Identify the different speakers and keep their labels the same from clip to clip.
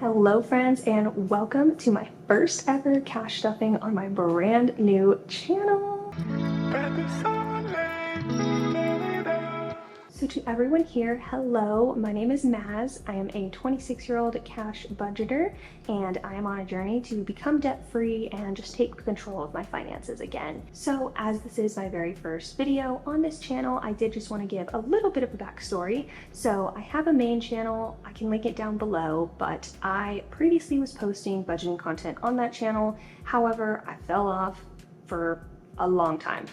Speaker 1: Hello friends, and welcome to my first ever cash stuffing on my brand new channel. So to everyone here, hello, my name is Maz. I am a 26-year-old cash budgeter, and I am on a journey to become debt-free and just take control of my finances again. So as this is my very first video on this channel, I did just want to give a little bit of a backstory. So I have a main channel, I can link it down below, but I previously was posting budgeting content on that channel. However, I fell off for a long time.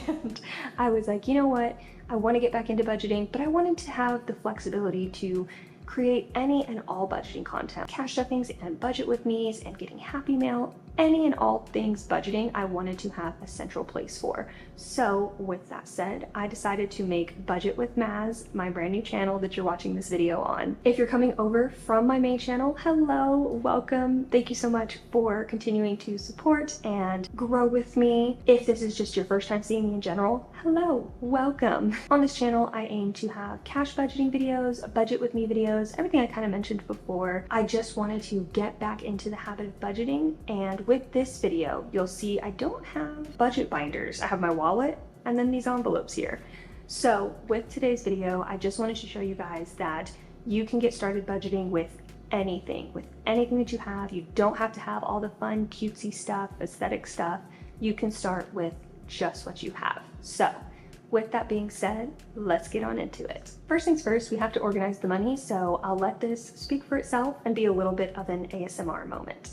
Speaker 1: And I was like, you know what? I want to get back into budgeting, but I wanted to have the flexibility to create any and all budgeting content. Cash stuffings and budget with me's and getting happy mail, any and all things budgeting, I wanted to have a central place for. So with that said, I decided to make Budget with Maz my brand new channel that you're watching this video on. If you're coming over from my main channel, hello, welcome. Thank you so much for continuing to support and grow with me. If this is just your first time seeing me in general, hello, welcome. On this channel, I aim to have cash budgeting videos, budget with me videos, everything I kind of mentioned before. I just wanted to get back into the habit of budgeting, and with this video, you'll see I don't have budget binders. I have my wallet and then these envelopes here. So with today's video, I just wanted to show you guys that you can get started budgeting with anything that you have. You don't have to have all the fun, cutesy stuff, aesthetic stuff. You can start with just what you have. So with that being said, let's get on into it. First things first, we have to organize the money, so I'll let this speak for itself and be a little bit of an ASMR moment.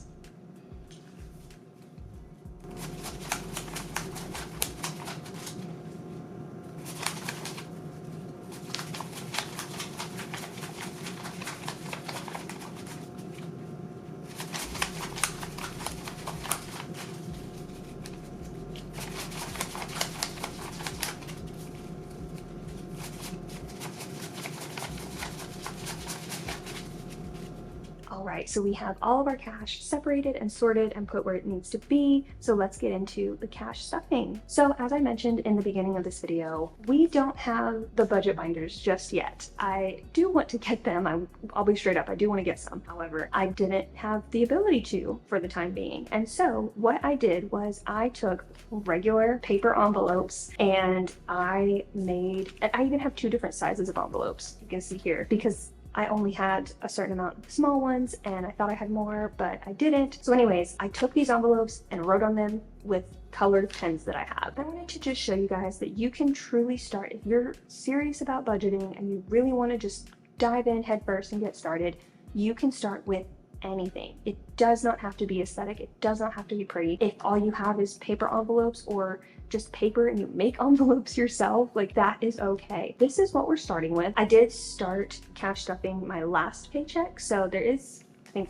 Speaker 1: Alright, so we have all of our cash separated and sorted and put where it needs to be. So let's get into the cash stuffing. So as I mentioned in the beginning of this video, we don't have the budget binders just yet. I do want to get them. I'll be straight up, I do want to get some. However, I didn't have the ability to for the time being. And so what I did was I took regular paper envelopes and I even have two different sizes of envelopes, you can see here, because I only had a certain amount of small ones and I thought I had more, but I didn't. So anyways, I took these envelopes and wrote on them with colored pens that I have. I wanted to just show you guys that you can truly start. If you're serious about budgeting and you really want to just dive in head first and get started, you can start with anything. It does not have to be aesthetic. It does not have to be pretty. If all you have is paper envelopes or just paper and you make envelopes yourself, like, that is okay. This is what we're starting with. I did start cash stuffing my last paycheck, so there is, I think,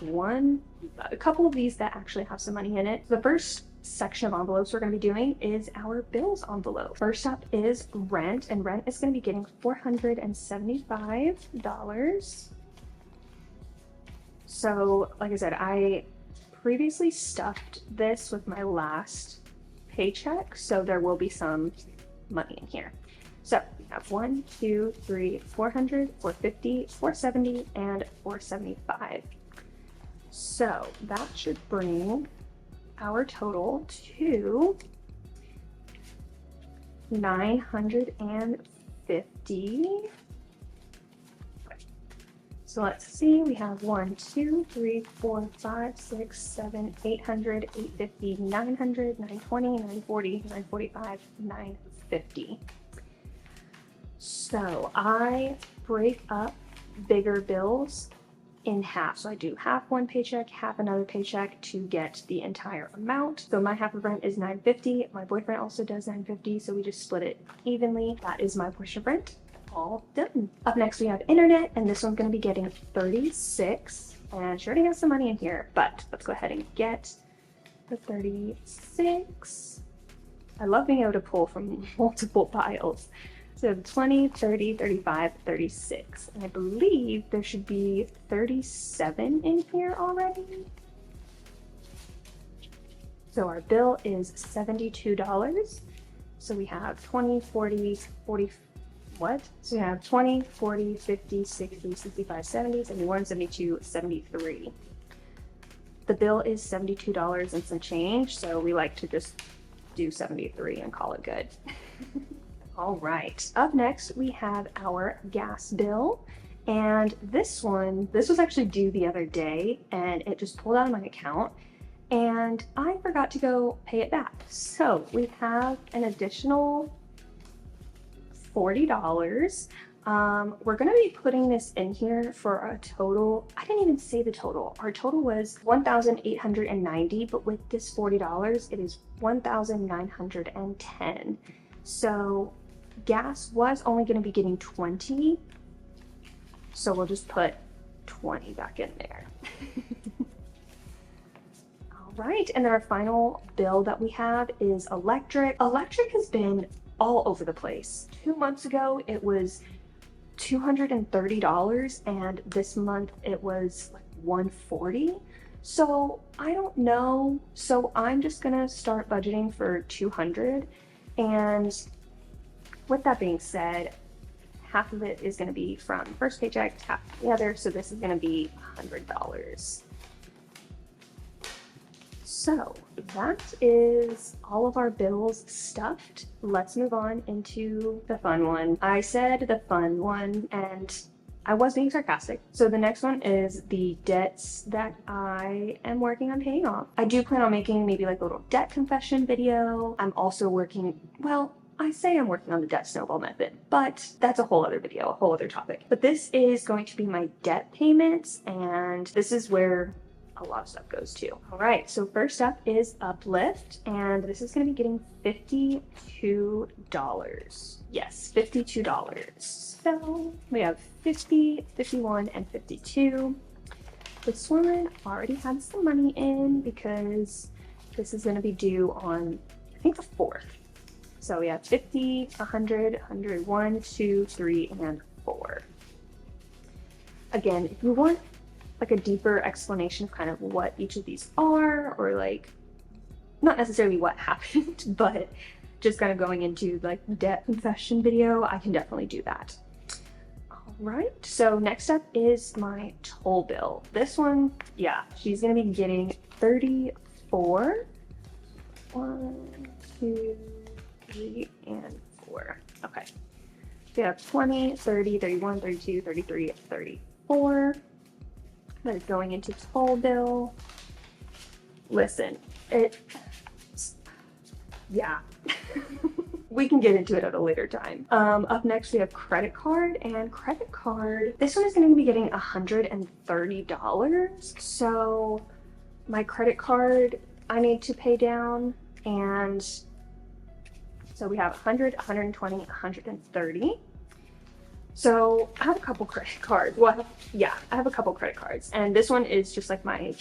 Speaker 1: a couple of these that actually have some money in it. The first section of envelopes we're going to be doing is our bills envelope. First up is rent, and rent is going to be getting $475. So like I said, I previously stuffed this with my last paycheck, so there will be some money in here. So we have 1, 2, 3, 400, 450, 470, and 475. So that should bring our total to 950. So let's see, we have 1, 2, 3, 4, 5, 6, 7, 800, 850, 900, 920, 940, 945, 950. So I break up bigger bills in half. So I do half one paycheck, half another paycheck to get the entire amount. So my half of rent is $950. My boyfriend also does $950, so we just split it evenly. That is my portion of rent. All done. Up next we have internet, and this one's going to be getting 36, and she already has some money in here, but let's go ahead and get the 36. I love being able to pull from multiple piles. So 20, 30, 35, 36, and I believe there should be 37 in here already. So our bill is $72. So we have 20, 40, 40, what? So we have 20, 40, 50, 60, 65, 70, 71, 72, 73. The bill is $72 and some change, so we like to just do 73 and call it good. All right, up next we have our gas bill. And this was actually due the other day and it just pulled out of my account and I forgot to go pay it back. So we have an additional $40. We're gonna be putting this in here for a total, I didn't even say the total. Our total was $1,890, but with this $40, it is $1,910. So gas was only gonna be getting 20. So we'll just put 20 back in there. All right, and then our final bill that we have is electric. Electric has been all over the place. 2 months ago, it was $230, and this month it was like $140. So I don't know. So I'm just gonna start budgeting for $200. And with that being said, half of it is going to be from first paycheck, half the other, so this is going to be $100. So that is all of our bills stuffed. Let's move on into the fun one. I said the fun one, and I was being sarcastic. So the next one is the debts that I am working on paying off. I do plan on making maybe like a little debt confession video. I'm also working, well, I say I'm working on the debt snowball method, but that's a whole other video, a whole other topic. But this is going to be my debt payments, and this is where a lot of stuff goes to. All right, so first up is Uplift, and this is gonna be getting $52. Yes, $52. So we have 50, 51, and 52. This one already had some money in because this is gonna be due on, I think, the 4th. So we have 50, 100, 101, 2, 3, and 4. Again, if you want like a deeper explanation of kind of what each of these are, or like, not necessarily what happened, but just kind of going into like debt confession video, I can definitely do that. All right, so next up is my toll bill. This one, yeah, she's gonna be getting 34. 1, 2, 3, and 4. Okay. We have 20, 30, 31, 32, 33, 34. That is going into toll bill. Listen, yeah. We can get into it at a later time. Up next we have credit card, and credit card, this one is going to be getting $130. So my credit card I need to pay down, and so we have 100, 120, 130. So I have a couple credit cards. Well, yeah, I have a couple credit cards, and this one is just like my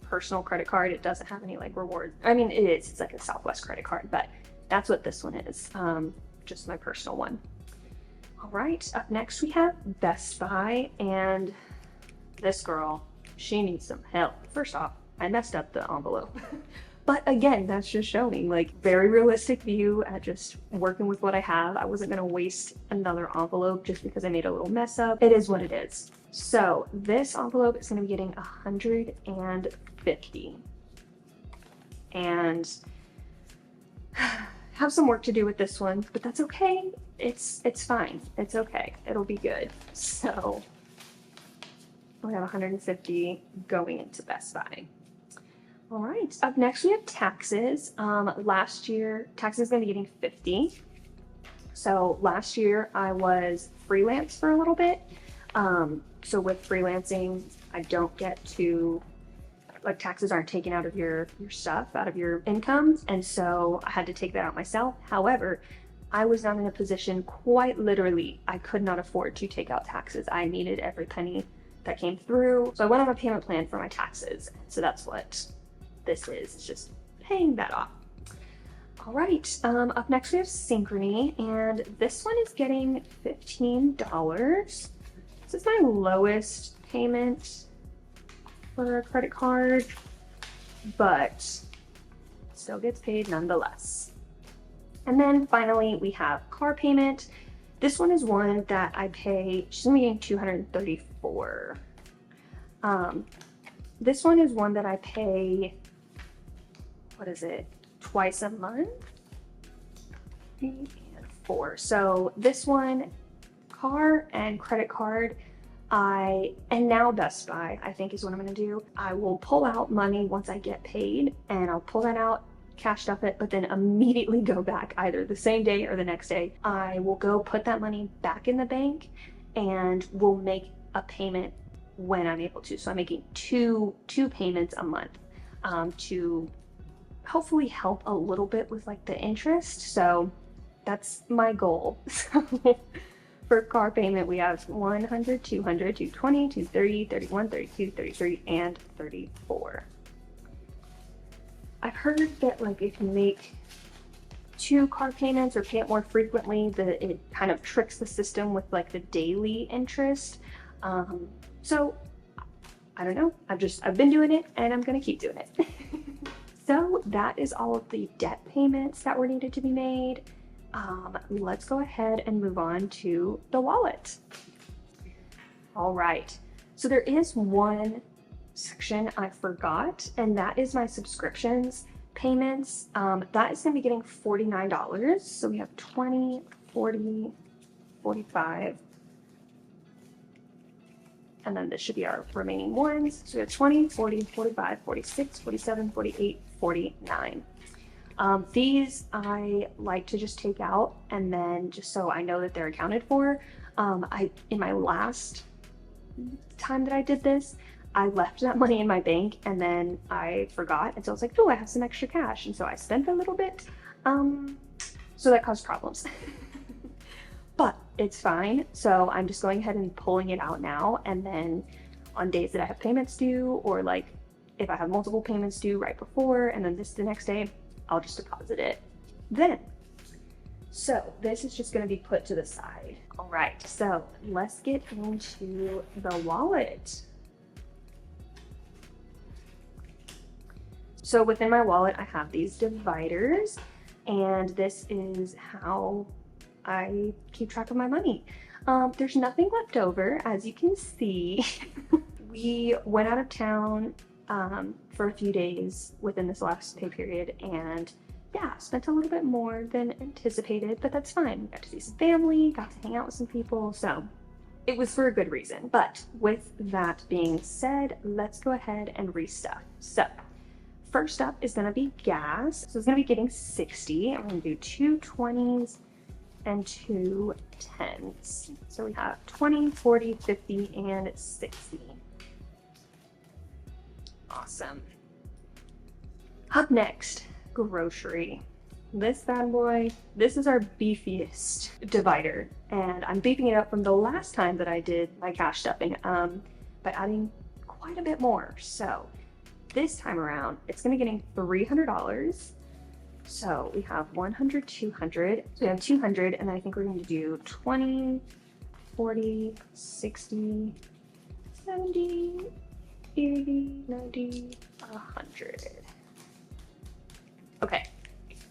Speaker 1: personal credit card. It doesn't have any like rewards. I mean, it is. It's like a Southwest credit card, but that's what this one is. Just my personal one. All right. Up next we have Best Buy, and this girl, she needs some help. First off, I messed up the envelope. But again, that's just showing like very realistic view at just working with what I have. I wasn't gonna waste another envelope just because I made a little mess up. It is what it is. So this envelope is gonna be getting 150. And have some work to do with this one, but that's okay. It's fine. It's okay. It'll be good. So we have 150 going into Best Buy. All right, up next we have taxes. Last year, taxes is gonna be getting 50. So last year I was freelance for a little bit. So with freelancing, I don't get to, like taxes aren't taken out of your stuff, out of your income. And so I had to take that out myself. However, I was not in a position, quite literally, I could not afford to take out taxes. I needed every penny that came through. So I went on a payment plan for my taxes. So that's what this is. It's just paying that off. All right, up next we have Synchrony, and this one is getting $15. This is my lowest payment for a credit card, but still gets paid nonetheless. And then finally we have car payment. This one is one that I pay, she's gonna be getting 234. This one is one that I pay, what is it, twice a month? 3 and 4. So this one, car and credit card, and now Best Buy, I think is what I'm gonna do. I will pull out money once I get paid, and I'll pull that out, cash stuff it, but then immediately go back either the same day or the next day. I will go put that money back in the bank and we'll make a payment when I'm able to. So I'm making two payments a month to hopefully help a little bit with like the interest. So that's my goal. So for car payment, we have 100, 200, 220, 230, 31, 32, 33, and 34. I've heard that like if you make 2 car payments or pay it more frequently, that it kind of tricks the system with like the daily interest. So I don't know. I've been doing it and I'm gonna keep doing it. So that is all of the debt payments that were needed to be made. Let's go ahead and move on to the wallet. All right. So there is one section I forgot, and that is my subscriptions payments. That is going to be getting $49. So we have 20, 40, 45, and then this should be our remaining ones. So we have 20, 40, 45, 46, 47, 48, 49. These I like to just take out, and then just so I know that they're accounted for. In my last time that I did this, I left that money in my bank and then I forgot. And so I was like, oh, I have some extra cash. And so I spent a little bit. So that caused problems. But it's fine. So I'm just going ahead and pulling it out now. And then on days that I have payments due, or like if I have multiple payments due right before and then this the next day, I'll just deposit it then. So this is just going to be put to the side. All right, so let's get into the wallet. So within my wallet, I have these dividers, and this is how I keep track of my money. There's nothing left over, as you can see. We went out of town for a few days within this last pay period, and yeah, spent a little bit more than anticipated, but that's fine. Got to see some family, got to hang out with some people, so it was for a good reason. But with that being said, let's go ahead and restuff. So first up is going to be gas. So it's going to be getting 60. I'm going to do 2 20s and 2 10s. So we have 20, 40, 50, and 60. Awesome. Up next, grocery. This bad boy, this is our beefiest divider, and I'm beefing it up from the last time that I did my cash stuffing by adding quite a bit more. So this time around, it's going to be getting $300. So we have 100, 200, so we have 200, and then I think we're going to do 20, 40, 60, 70, 80, 90, 100. Okay,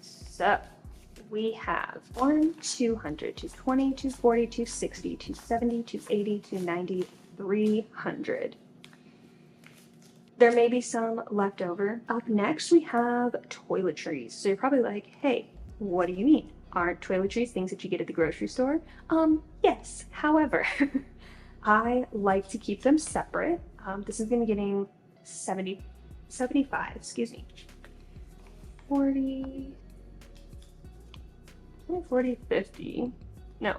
Speaker 1: so we have 1, 200, 220, 240, 260, 270, 280, 290, 300. There may be some left over. Up next, we have toiletries. So you're probably like, hey, what do you mean? Aren't toiletries things that you get at the grocery store? Yes. However, I like to keep them separate. This is going to be getting 75, excuse me. 40, 40, 50, no,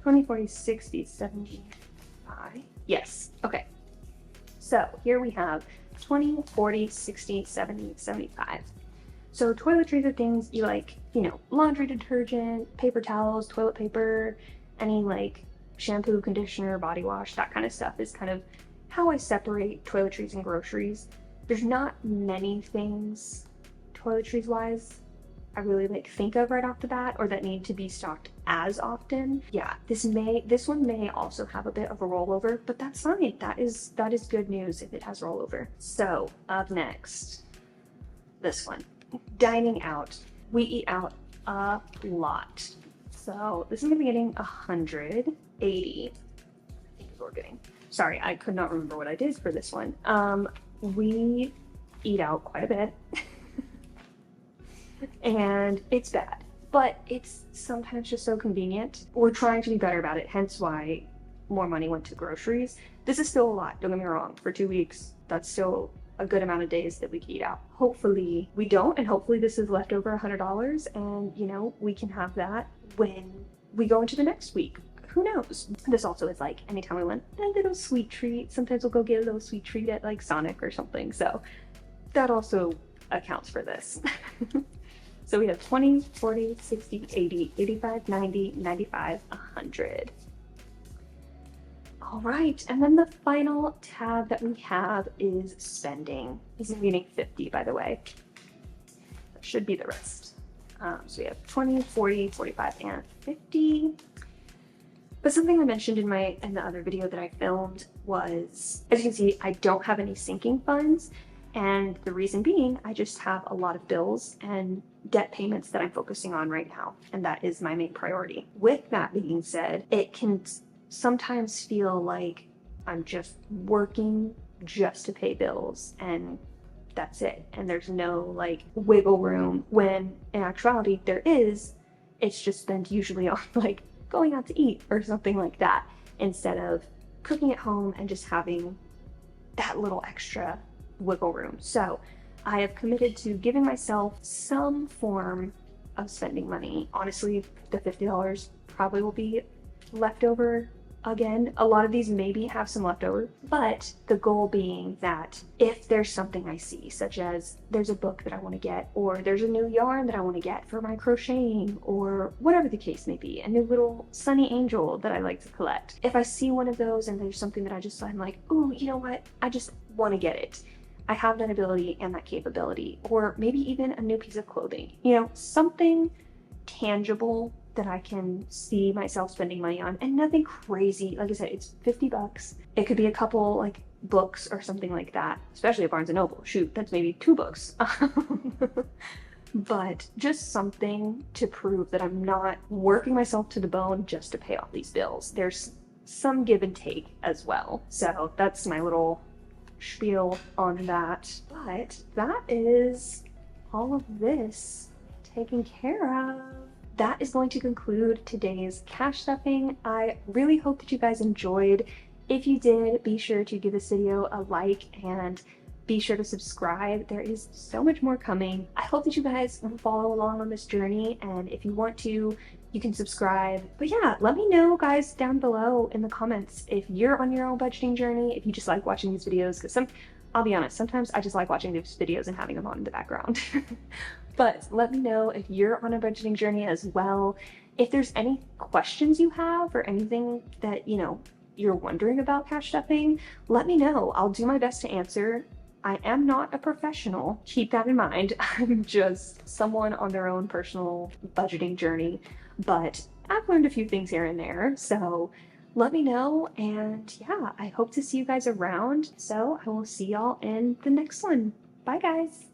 Speaker 1: 20, 40, 60, 75. Yes, okay. So here we have 20, 40, 60, 70, 75. So toiletries are things you like, you know, laundry detergent, paper towels, toilet paper, any like shampoo, conditioner, body wash, that kind of stuff is kind of how I separate toiletries and groceries. There's not many things toiletries wise I really like think of right off the bat, or that need to be stocked as often. Yeah, this one may also have a bit of a rollover, but that's fine. That is good news if it has rollover. So up next, this one, dining out. We eat out a lot. So this is gonna be getting 180. I think is what we're getting. Sorry, I could not remember what I did for this one. We eat out quite a bit and it's bad, but it's sometimes just so convenient. We're trying to be better about it, hence why more money went to groceries. This is still a lot, don't get me wrong. For 2 weeks, that's still a good amount of days that we can eat out. Hopefully we don't, and hopefully this is left over $100 and you know, we can have that when we go into the next week. Who knows? This also is like anytime we want a little sweet treat, sometimes we'll go get a little sweet treat at like Sonic or something. So that also accounts for this. So we have 20, 40, 60, 80, 85, 90, 95, 100. All right, and then the final tab that we have is spending. This is meaning 50, by the way. That should be the rest. So we have 20, 40, 45, and 50. But something I mentioned in the other video that I filmed was, as you can see, I don't have any sinking funds. And the reason being, I just have a lot of bills and debt payments that I'm focusing on right now. And that is my main priority. With that being said, it can sometimes feel like I'm just working just to pay bills and that's it. And there's no like wiggle room, when in actuality there is. It's just spent usually on like going out to eat or something like that, instead of cooking at home and just having that little extra wiggle room. So I have committed to giving myself some form of spending money. Honestly, the $50 probably will be left over again. A lot of these maybe have some leftover, but the goal being that if there's something I see, such as there's a book that I want to get, or there's a new yarn that I want to get for my crocheting, or whatever the case may be, a new little sunny angel that I like to collect. If I see one of those and there's something that I'm like, ooh, you know what? I just want to get it. I have that ability and that capability, or maybe even a new piece of clothing, you know, something tangible that I can see myself spending money on, and nothing crazy. Like I said, it's $50. It could be a couple like books or something like that, especially at Barnes & Noble. Shoot, that's maybe 2 books. But just something to prove that I'm not working myself to the bone just to pay off these bills. There's some give and take as well. So that's my little spiel on that. But that is all of this taken care of. That is going to conclude today's cash stuffing. I really hope that you guys enjoyed. If you did, be sure to give this video a like and be sure to subscribe. There is so much more coming. I hope that you guys will follow along on this journey, and if you want to, you can subscribe. But yeah, let me know guys down below in the comments if you're on your own budgeting journey, if you just like watching these videos, because I'll be honest, sometimes I just like watching these videos and having them on in the background. But let me know if you're on a budgeting journey as well. If there's any questions you have or anything that, you know, you're wondering about cash stuffing, let me know. I'll do my best to answer. I am not a professional. Keep that in mind. I'm just someone on their own personal budgeting journey, but I've learned a few things here and there. So let me know. And yeah, I hope to see you guys around. So I will see y'all in the next one. Bye guys.